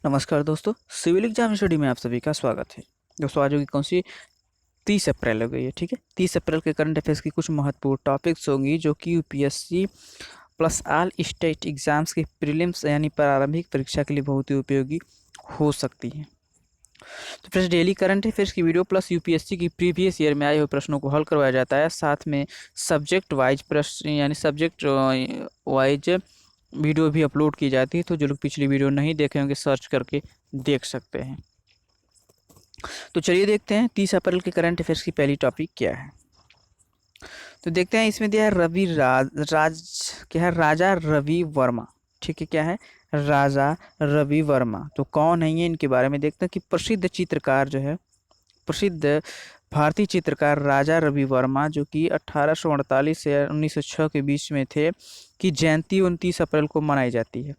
नमस्कार दोस्तों, civil exam study में आप सभी का स्वागत है। दोस्तों आज होगी कौन सी 30 अप्रैल हो गई है, ठीक है। 30 अप्रैल के करंट अफेयर्स की कुछ महत्वपूर्ण टॉपिक्स होंगी जो कि UPSC plus all state exams की प्रीलिम्स यानी प्रारंभिक परीक्षा के लिए बहुत ही उपयोगी हो सकती हैं। तो फ्रेंड्स, डेली करंट अफेयर्स की वीडियो प्लस यूपीएससी की प्रीवियस ईयर में आए हुए प्रश्नों को हल करवाया जाता है। साथ में सब्जेक्ट वाइज प्रश्न यानी सब्जेक्ट वाइज वीडियो भी अपलोड की जाती है। तो जो लोग पिछली वीडियो नहीं देखे होंगे सर्च करके देख सकते हैं। तो चलिए देखते हैं 30 अप्रैल के करंट अफेयर्स की पहली टॉपिक क्या है। तो देखते हैं, इसमें दिया है क्या है, राजा रवि वर्मा। ठीक है, क्या है, राजा रवि वर्मा। तो कौन है ये, इनके बारे में देखते हैं कि प्रसिद्ध चित्रकार जो है, प्रसिद्ध भारतीय चित्रकार राजा रवि वर्मा जो कि 1848 से 1906 के बीच में थे, की जयंती 29 अप्रैल को मनाई जाती है।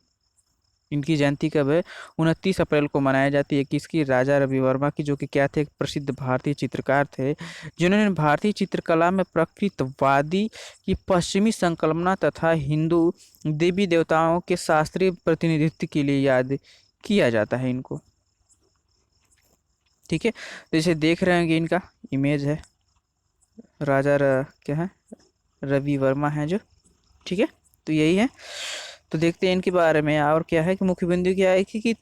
इनकी जयंती कब है, 29 अप्रैल को मनाई जाती है। किसकी, राजा रवि वर्मा की, जो कि क्या थे, एक प्रसिद्ध भारतीय चित्रकार थे जिन्होंने भारतीय चित्रकला में प्रकृतवादी की पश्चिमी संकल्पना तथा हिंदू देवी देवताओं के शास्त्रीय प्रतिनिधित्व के लिए याद किया जाता है इनको। ठीक है, तो इसे देख रहे होंगे, इनका इमेज है, क्या है, रवि वर्मा है जो। ठीक है, तो यही है। तो देखते हैं इनके बारे में। और क्या है कि मुख्य बिंदु क्या है कि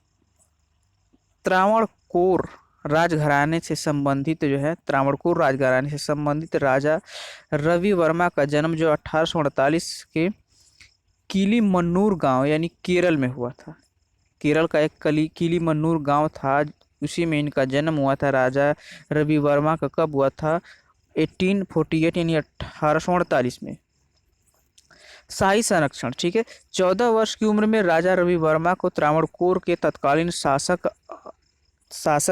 त्रावणकोर राजघराने से संबंधित जो है, त्रावणकोर राजघराने से संबंधित राजा रवि वर्मा का जन्म जो 1848 के किलीमन्नूर गांव यानी केरल में हुआ था। केरल का एक किलीमन्नूर गांव था, उसी में इनका जन्म हुआ था। राजा रवि वर्मा का कब हुआ था, 1848 यानी 1848 में। शाही संरक्षण, ठीक है, 14 वर्ष की उम्र में राजा रवि वर्मा को त्रावणकोर के तत्कालीन शासक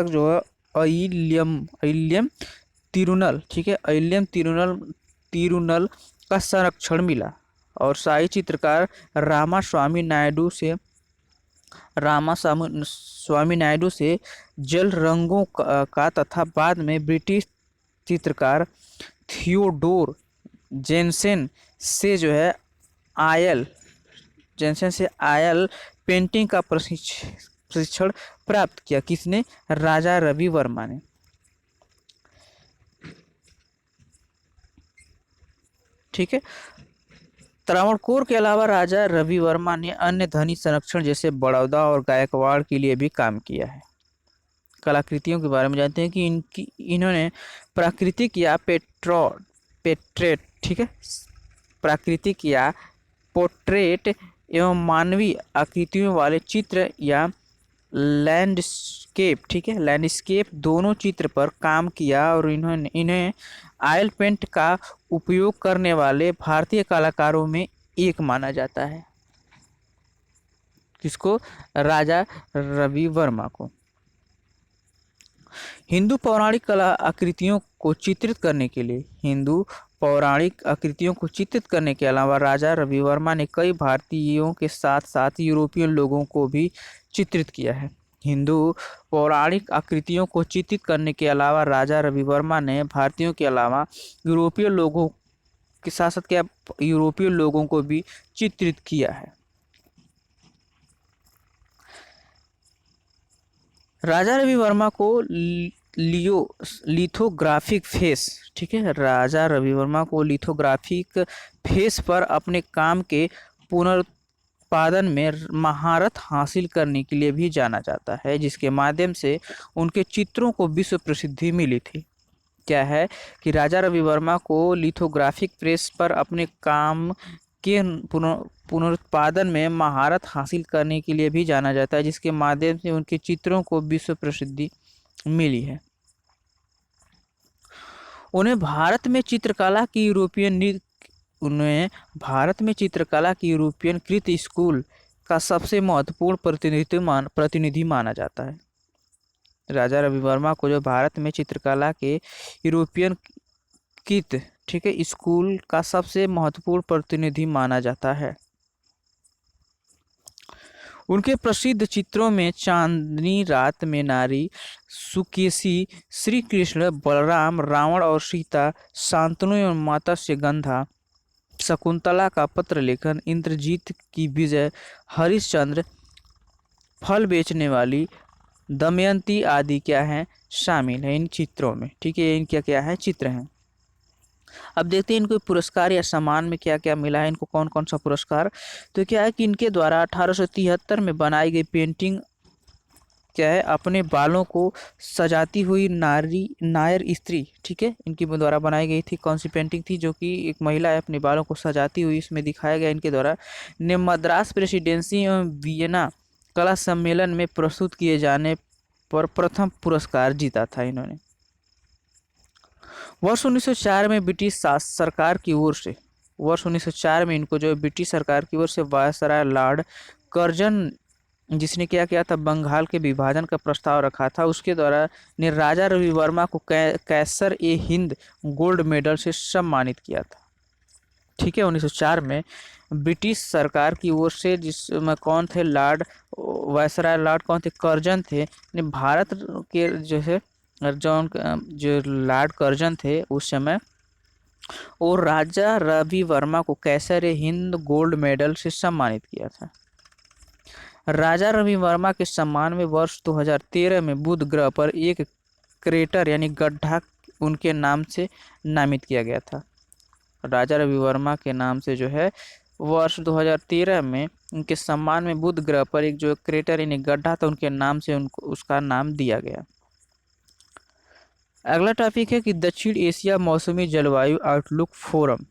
जो है अयिल्यम तिरुनल, ठीक है, अयिल्यम तिरुनल का संरक्षण मिला। और शाही चित्रकार रामा स्वामी नायडू से जल रंगों का तथा बाद में ब्रिटिश चित्रकार थियोडोर जेनसेन से जो है आयल पेंटिंग का प्रशिक्षण प्राप्त किया। किसने, राजा रवि वर्मा ने। ठीक है, त्रावणकोर के अलावा राजा रवि वर्मा ने अन्य धनी संरक्षण जैसे बड़ौदा और गायकवाड़ के लिए भी काम किया है। कलाकृतियों के बारे में जानते हैं कि इन्होंने प्राकृतिक या पेट्रेट, ठीक है, प्राकृतिक या पोर्ट्रेट एवं मानवीय आकृतियों वाले चित्र या लैंडस्केप, ठीक है, लैंडस्केप दोनों चित्र पर काम किया। और इन्हें ऑयल पेंट का उपयोग करने वाले भारतीय कलाकारों में एक माना जाता है। किसको, राजा रवि वर्मा को। हिंदू पौराणिक कला आकृतियों को चित्रित करने के लिए के अलावा राजा रवि वर्मा ने कई भारतीयों के साथ साथ यूरोपियन लोगों को भी चित्रित किया है। हिंदू पौराणिक आकृतियों को चित्रित करने के अलावा राजा रवि वर्मा ने भारतीयों के अलावा यूरोपियन लोगों के साथ साथ क्या, यूरोपियन लोगों को भी चित्रित किया है। राजा रवि वर्मा को लिथोग्राफिक फेस, ठीक है, राजा रवि वर्मा को लिथोग्राफिक फेस पर अपने काम के पुनरुत्पादन में महारत हासिल करने के लिए भी जाना जाता है, जिसके माध्यम से उनके चित्रों को विश्व प्रसिद्धि मिली थी। क्या है कि राजा रवि वर्मा को लिथोग्राफिक प्रेस पर अपने काम के पुनरुत्पादन में महारत हासिल करने के लिए भी जाना जाता है, जिसके माध्यम से उनके चित्रों को विश्व प्रसिद्धि मिली है। उन्हें भारत में चित्रकला की यूरोपियन कृत स्कूल का सबसे महत्वपूर्ण प्रतिनिधि माना जाता है। राजा रवि वर्मा को जो भारत में चित्रकला के यूरोपियन कृत, ठीक है, स्कूल का सबसे महत्वपूर्ण प्रतिनिधि माना जाता है। उनके प्रसिद्ध चित्रों में चांदनी रात में नारी, सुकेशी, श्री कृष्ण, बलराम, रावण और सीता, शांतनु एवं मत्स्य गंधा, शकुंतला का पत्र लेखन, इंद्रजीत की विजय, हरिश्चंद्र, फल बेचने वाली दमयंती आदि क्या है, शामिल है इन चित्रों में। ठीक है, इनके क्या है, चित्र हैं। अब देखते हैं इनको पुरस्कार या सम्मान में क्या क्या मिला है, इनको कौन कौन सा पुरस्कार। तो क्या है कि इनके द्वारा 1873 में बनाई गई पेंटिंग क्या है, अपने बालों को सजाती हुई नायर स्त्री, ठीक है, इनके द्वारा बनाई गई थी। कौन सी पेंटिंग थी, जो कि एक महिला है अपने बालों को सजाती हुई, इसमें दिखाया गया इनके द्वारा, ने मद्रास प्रेसिडेंसी एवं वियना कला सम्मेलन में प्रस्तुत किए जाने पर प्रथम पुरस्कार जीता था इन्होंने। वर्ष 1904 में सरकार की ओर से, वर्ष 1904 में इनको जो ब्रिटिश सरकार की ओर से वायसराय लॉर्ड कर्जन, जिसने क्या किया था, बंगाल के विभाजन का प्रस्ताव रखा था, उसके द्वारा ने राजा रवि वर्मा को कैसर ए हिंद गोल्ड मेडल से सम्मानित किया था। ठीक है, 1904 में ब्रिटिश सरकार की ओर से, जिसमें कौन थे, लॉर्ड वायसराय लॉर्ड कौन थे, कर्जन थे, ने भारत के जो है जॉन जो लॉर्ड कर्जन थे उस समय, और राजा रवि वर्मा को कैसर ए हिंद गोल्ड मेडल से सम्मानित किया था। राजा रवि वर्मा के सम्मान में वर्ष 2013 में बुध ग्रह पर एक क्रेटर यानी गड्ढा उनके नाम से नामित किया गया था। राजा रवि वर्मा के नाम से जो है वर्ष 2013 में उनके सम्मान में बुध ग्रह पर एक जो क्रेटर यानी गड्ढा था, उनके नाम से उनको उसका नाम दिया गया। अगला टॉपिक है कि दक्षिण एशिया मौसमी जलवायु आउटलुक फोरम।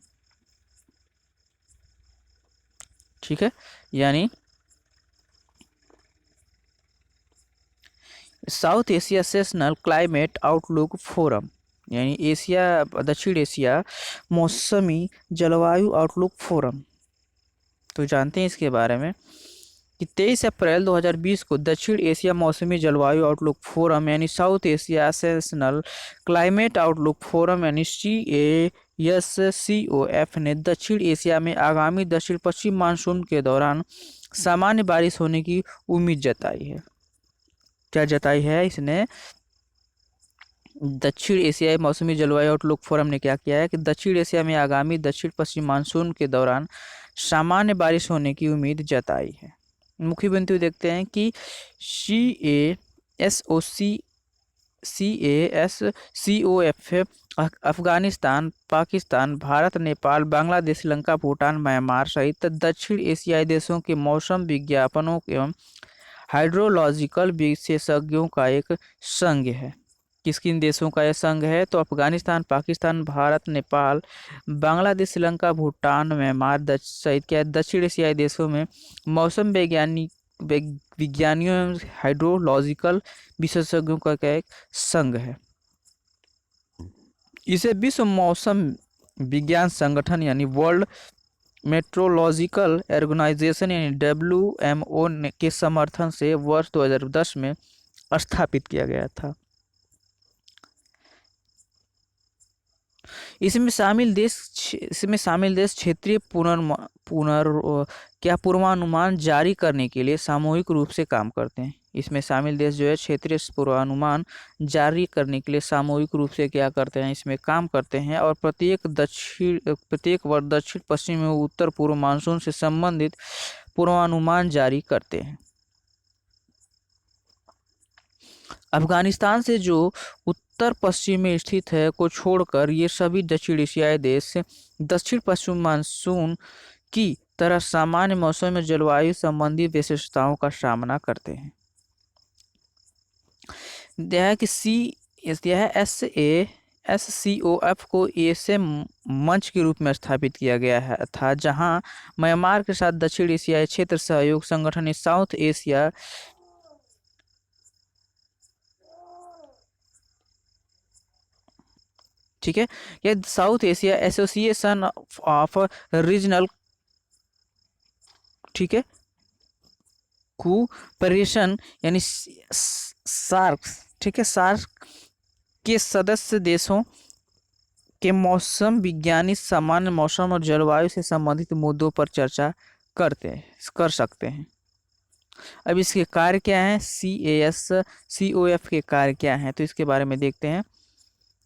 ठीक है, यानी south Asia sessional climate outlook forum, यानी एशिया दक्षिण एशिया मौसमी जलवायु आउटलुक फोरम। तो जानते हैं इसके बारे में कि 23 अप्रैल 2020 को दक्षिण एशिया मौसमी जलवायु आउटलुक फोरम यानी south Asia sessional climate outlook forum यानी CASCOF ने दक्षिण एशिया में आगामी दक्षिण पश्चिम मानसून के दौरान सामान्य बारिश होने की उम्मीद जताई है। क्या जताई है इसने, दक्षिण एशियाई मौसमी जलवायु आउटलुक फोरम ने क्या किया है कि दक्षिण एशिया में आगामी दक्षिण पश्चिम मानसून के दौरान सामान्य बारिश होने की उम्मीद जताई है। मुख्य बिंदु देखते हैं कि CASCOF अफगानिस्तान, पाकिस्तान, भारत, नेपाल, बांग्लादेश, श्रीलंका, भूटान, म्यांमार सहित दक्षिण एशियाई देशों के मौसम विज्ञापनों एवं हाइड्रोलॉजिकल विशेषज्ञों का एक संघ है। किस किन देशों का यह संघ है, तो अफगानिस्तान, पाकिस्तान, भारत, नेपाल, बांग्लादेश, श्रीलंका, भूटान, म्यांमार सहित क्या दक्षिण एशियाई देशों में मौसम विज्ञानियों एवं हाइड्रोलॉजिकल विशेषज्ञों का क्या एक संघ है। इसे विश्व मौसम विज्ञान संगठन यानी वर्ल्ड मेट्रोलॉजिकल ऑर्गेनाइजेशन यानी WMO के समर्थन से वर्ष 2010 में स्थापित किया गया था। इसमें शामिल देश क्षेत्रीय पूर्वानुमान जारी करने के लिए सामूहिक रूप से काम करते हैं। इसमें शामिल देश जो है क्षेत्रीय पूर्वानुमान जारी करने के लिए सामूहिक रूप से क्या करते हैं, इसमें काम करते हैं, और प्रत्येक वर्ष दक्षिण पश्चिम एवं उत्तर पूर्व मानसून से संबंधित पूर्वानुमान जारी करते हैं। अफगानिस्तान से जो उत्तर पश्चिम में स्थित है को छोड़कर ये सभी दक्षिण एशियाई देश दक्षिण पश्चिम मानसून की तरह सामान्य मौसम में जलवायु संबंधी विशेषताओं का सामना करते हैं। यह कि SCOF को ऐसे मंच के रूप में स्थापित किया गया था जहां म्यांमार के साथ दक्षिण एशियाई क्षेत्र सहयोग संगठन साउथ एशिया ठीक है, यह south Asia association of regional ठीक है कोऑपरेशन यानी सार्क ठीक है, सार्क के सदस्य देशों के मौसम विज्ञानी सामान्य मौसम और जलवायु से संबंधित मुद्दों पर चर्चा कर सकते हैं। अब इसके कार्य क्या हैं, CASCOF के कार्य क्या हैं, तो इसके बारे में देखते हैं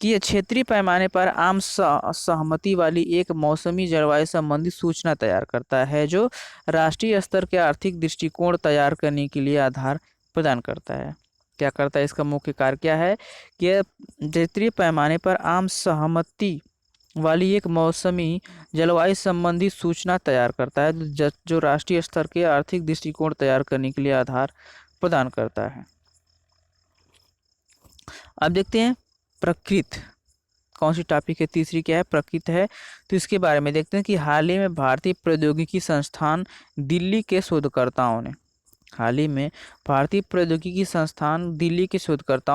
कि यह क्षेत्रीय पैमाने पर आम सहमति वाली एक मौसमी जलवायु संबंधी सूचना तैयार करता है जो राष्ट्रीय स्तर के आर्थिक दृष्टिकोण तैयार करने के लिए आधार प्रदान करता है। क्या करता है, इसका मुख्य कार्य क्या है कि यह क्षेत्रीय पैमाने पर आम सहमति वाली एक मौसमी जलवायु संबंधी सूचना तैयार करता है जो राष्ट्रीय स्तर के आर्थिक दृष्टिकोण तैयार करने के लिए आधार प्रदान करता है। अब देखते हैं प्रकृति कौन सी टॉपिक है, तीसरी क्या है, प्रकृति है। तो इसके बारे में देखते हैं कि हाल ही में भारतीय प्रौद्योगिकी संस्थान दिल्ली के शोधकर्ताओं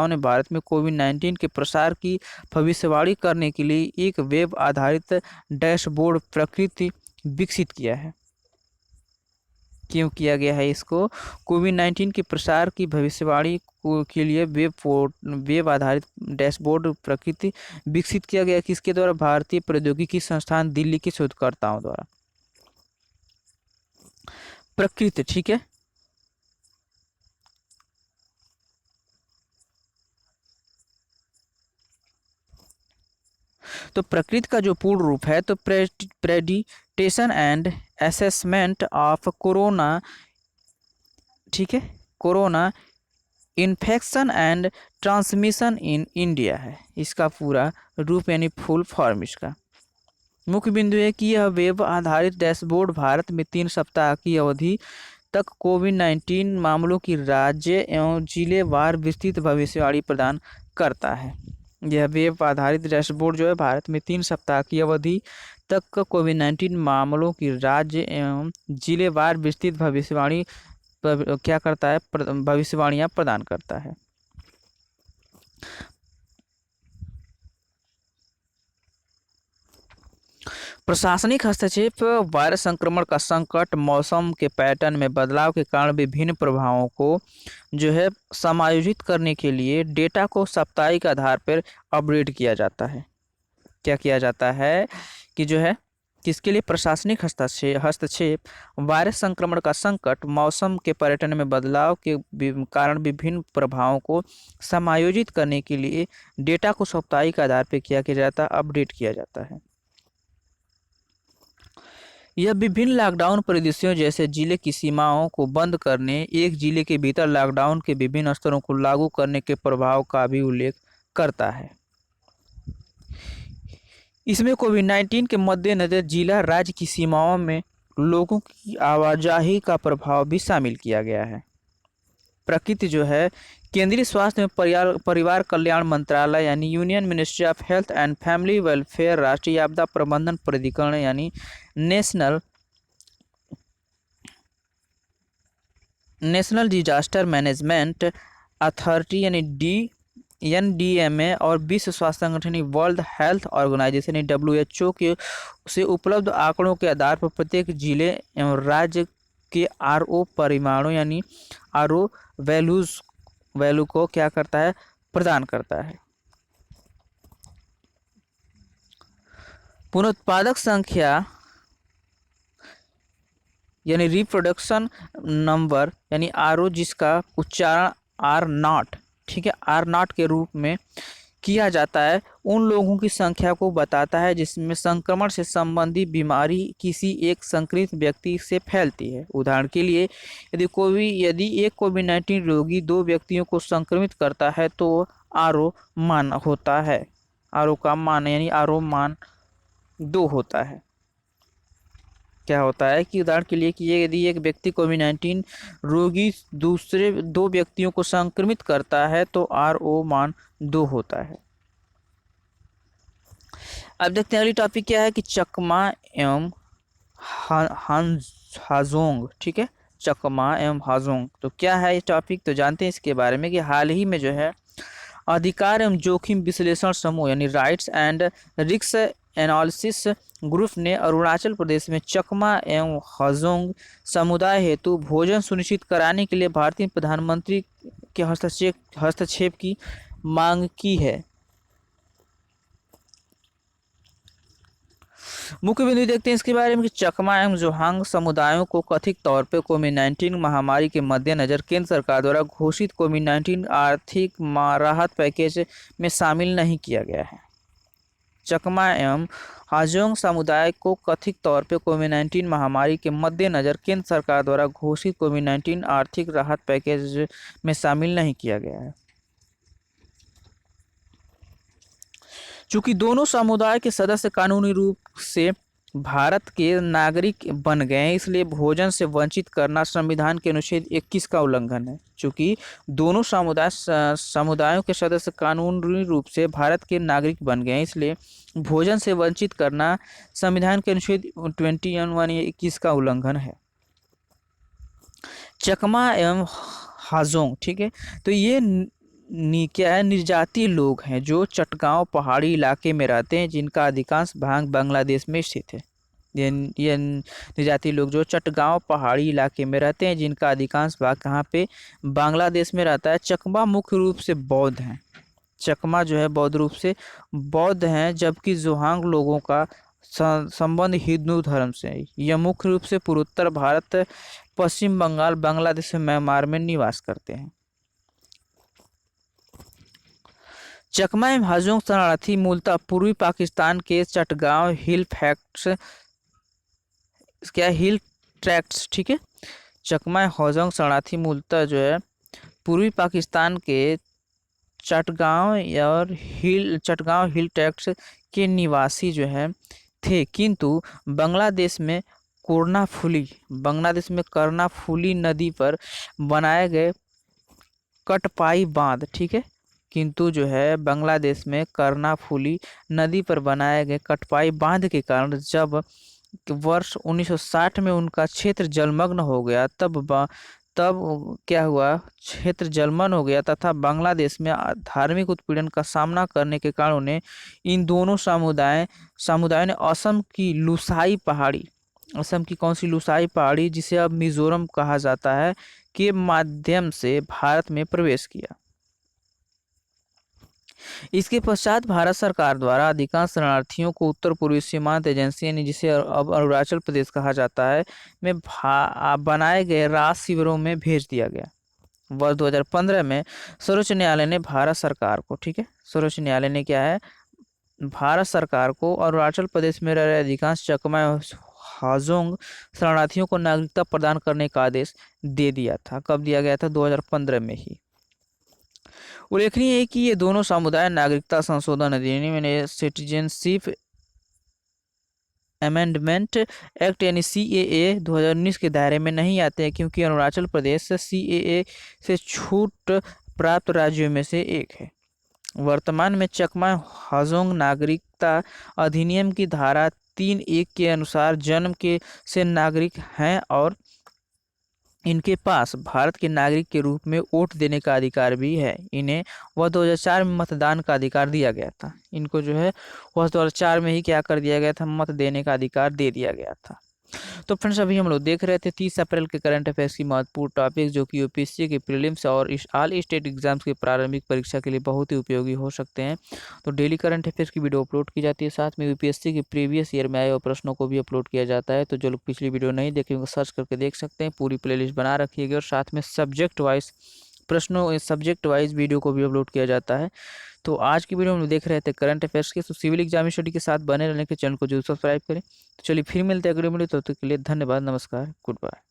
ने भारत में कोविड-19 के प्रसार की भविष्यवाणी करने के लिए एक वेब आधारित डैशबोर्ड प्रकृति विकसित किया है। क्यों किया गया है इसको? कोविड-19 के प्रसार की भविष्यवाणी के लिए वेब आधारित डैशबोर्ड प्रकृति विकसित किया गया। किसके द्वारा? भारतीय प्रौद्योगिकी संस्थान दिल्ली के शोधकर्ताओं द्वारा। प्रकृति, ठीक है। तो प्रकृति का जो पूर्ण रूप है तो prediction and assessment of corona, ठीक है, corona infection and transmission in India है इसका पूरा रूप, यानी फुल फॉर्म। इसका मुख्य बिंदु है कि यह वेब आधारित डैशबोर्ड भारत में 3 सप्ताह की अवधि तक कोविड-19 मामलों की राज्य एवं जिलेवार विस्तृत भविष्यवाणी प्रदान करता है। यह वेब आधारित डैशबोर्ड जो है भारत में 3 सप्ताह की अवधि तक कोविड-19 मामलों की राज्य एवं जिलेवार विस्तृत भविष्यवाणी क्या करता है, भविष्यवाणियां प्रदान करता है। प्रशासनिक हस्तक्षेप वायरस संक्रमण का संकट, मौसम के पैटर्न में बदलाव के कारण विभिन्न प्रभावों को जो है समायोजित करने के लिए डेटा को साप्ताहिक आधार पर अपडेट किया जाता है। क्या किया जाता है कि जो है किसके लिए? प्रशासनिक हस्तक्षेप वायरस संक्रमण का संकट, मौसम के पैटर्न में बदलाव के कारण विभिन्न प्रभावों को समायोजित करने के लिए डेटा को साप्ताहिक आधार पर क्या किया जाता है? अपडेट किया जाता है। यह विभिन्न लॉकडाउन परिदृश्यों जैसे जिले की सीमाओं को बंद करने, एक जिले के भीतर लॉकडाउन के विभिन्न स्तरों को लागू करने के प्रभाव का भी उल्लेख करता है। इसमें कोविड-19 के मद्देनजर जिला राज्य की सीमाओं में लोगों की आवाजाही का प्रभाव भी शामिल किया गया है। प्रकृति जो है केंद्रीय स्वास्थ्य एवं परिवार कल्याण मंत्रालय यानी union ministry of health and family welfare, राष्ट्रीय आपदा प्रबंधन प्राधिकरण यानी नेशनल डिजास्टर मैनेजमेंट अथॉरिटी यानी NDMA और विश्व स्वास्थ्य संगठन वर्ल्ड हेल्थ ऑर्गेनाइजेशन WHO के से उपलब्ध आंकड़ों के आधार पर प्रत्येक जिले एवं राज्य के RO परिमाणों यानी RO वैल्यू को क्या करता है? प्रदान करता है। पुनरुत्पादक संख्या यानी रिप्रोडक्शन नंबर यानी RO, जिसका उच्चारण R0, ठीक है, R0 के रूप में किया जाता है, उन लोगों की संख्या को बताता है जिसमें संक्रमण से संबंधित बीमारी किसी एक संक्रमित व्यक्ति से फैलती है। उदाहरण के लिए यदि एक कोविड-19 रोगी 2 व्यक्तियों को संक्रमित करता है तो RO मान होता है, RO का मान यानी RO मान 2 होता है। क्या होता है कि उदाहरण के लिए कि यदि एक व्यक्ति कोविड-19 रोगी दूसरे 2 व्यक्तियों को संक्रमित करता है तो RO मान 2 होता है। अब देखते हैं अगली टॉपिक क्या है कि चकमा एवं हाजोंग, ठीक है, चकमा एवं हाजोंग। तो क्या है ये टॉपिक? तो जानते हैं इसके बारे में कि हाल ही में जो है अधिकार एवं जोखिम विश्लेषण समूह यानी rights and risk analysis group ने अरुणाचल प्रदेश में चकमा एवं हाजोंग समुदाय हेतु भोजन सुनिश्चित कराने के लिए भारतीय प्रधानमंत्री के हस्तक्षेप की मांग की है। मुख्य बिंदु देखते हैं इसके बारे में कि चकमा एवं जोहांग समुदायों को कथित तौर पर कोविड-19 महामारी के मद्देनजर केंद्र सरकार द्वारा घोषित कोविड-19 आर्थिक राहत पैकेज में शामिल नहीं किया गया है। चकमा एवं हाजोंग समुदाय को कथित तौर पर कोविड-19 महामारी के मद्देनजर केंद्र सरकार द्वारा घोषित कोविड-19 आर्थिक राहत पैकेज में शामिल नहीं किया गया है। चूंकि दोनों समुदाय के सदस्य कानूनी रूप से भारत के नागरिक बन गए, इसलिए भोजन से वंचित करना संविधान के अनुच्छेद 21 का उल्लंघन है। चूंकि दोनों समुदायों के सदस्य कानूनी रूप से भारत के नागरिक बन गए, इसलिए भोजन से वंचित करना संविधान के अनुच्छेद 21 का उल्लंघन है। चकमा एवं हाजोंग, ठीक है, तो ये क्या है, निर्जातीय लोग हैं जो चटगांव पहाड़ी इलाके में रहते हैं, जिनका अधिकांश भाग बांग्लादेश में स्थित है। ये निर्जातीय लोग जो चटगांव पहाड़ी इलाके में रहते हैं, जिनका अधिकांश भाग कहाँ पे, बांग्लादेश में रहता है। चकमा मुख्य रूप से बौद्ध हैं। चकमा जो है बौद्ध रूप से बौद्ध हैं, जबकि जोहांग लोगों का संबंध हिंदू धर्म से है। यह मुख्य रूप से पूर्वोत्तर भारत, पश्चिम बंगाल, बांग्लादेश और म्यांमार में निवास करते हैं। चकमा एवं हाजोंग शरणार्थी मूलतः पूर्वी पाकिस्तान के चटगांव हिल ट्रैक्ट्स, ठीक है। चकमा एवं हाजोंग शरणार्थी मूलतः जो है पूर्वी पाकिस्तान के चटगांव हिल ट्रैक्ट्स के निवासी जो है थे, किंतु बांग्लादेश में कर्णाफुली नदी पर बनाए गए कटपाई बांध, ठीक है, किंतु जो है बांग्लादेश में कर्णाफुली नदी पर बनाए गए कटपाई बांध के कारण जब वर्ष 1960 में उनका क्षेत्र जलमग्न हो गया, तब क्या हुआ, क्षेत्र जलमग्न हो गया तथा बांग्लादेश में धार्मिक उत्पीड़न का सामना करने के कारण उन्हें इन दोनों समुदायों ने असम की कौन सी लुसाई पहाड़ी, जिसे अब मिजोरम कहा जाता है, के माध्यम से भारत में प्रवेश किया। इसके पश्चात भारत सरकार द्वारा अधिकांश शरणार्थियों को उत्तर पूर्वी सीमांत एजेंसी, यानी जिसे अब अरुणाचल प्रदेश कहा जाता है, में बनाए गए राज शिविरों में भेज दिया गया। वर्ष 2015 में सर्वोच्च न्यायालय ने भारत सरकार को, ठीक है, सर्वोच्च न्यायालय ने क्या है, भारत सरकार को अरुणाचल प्रदेश में रह रहे अधिकांश चकमा हाजोंग शरणार्थियों को नागरिकता प्रदान करने का आदेश दे दिया था। कब दिया गया था? 2015 में ही। उल्लेखनीय है कि ये दोनों समुदाय नागरिकता संशोधन अधिनियम यानी सिटीजनशिप अमेंडमेंट एक्ट यानी CAA 2019 के दायरे में नहीं आते हैं, क्योंकि अरुणाचल प्रदेश CAA से छूट प्राप्त राज्यों में से एक है। वर्तमान में चकमा हाजोंग नागरिकता अधिनियम की धारा 3(1) के अनुसार जन्म के से नागरिक हैं और इनके पास भारत के नागरिक के रूप में वोट देने का अधिकार भी है। इन्हें वर्ष 2004 में मतदान का अधिकार दिया गया था। इनको जो है वर्ष 2004 में ही क्या कर दिया गया था, मत देने का अधिकार दे दिया गया था। तो फ्रेंड्स, अभी हम लोग देख रहे थे 30 अप्रैल के करंट अफेयर्स की महत्वपूर्ण टॉपिक, जो कि यूपीएससी के प्रीलिम्स और ऑल स्टेट एग्जाम्स की प्रारंभिक परीक्षा के लिए बहुत ही उपयोगी हो सकते हैं। तो डेली करंट अफेयर्स की वीडियो अपलोड की जाती है, साथ में यूपीएससी के प्रीवियस ईयर में आए हुए प्रश्नों को भी अपलोड किया जाता है। तो जो लोग पिछली वीडियो नहीं देखे उनको सर्च करके देख सकते हैं, पूरी प्लेलिस्ट बना रखी है और साथ में सब्जेक्ट वाइज वीडियो को भी अपलोड किया जाता है। तो आज की वीडियो में देख रहे थे करंट अफेयर्स के, तो सिविल एग्जाम स्टडी के साथ बने रहने के चैनल को जरूर सब्सक्राइब करें। तो चलिए फिर मिलते हैं अगले वीडियो, तब तक के लिए धन्यवाद, नमस्कार, गुड बाय।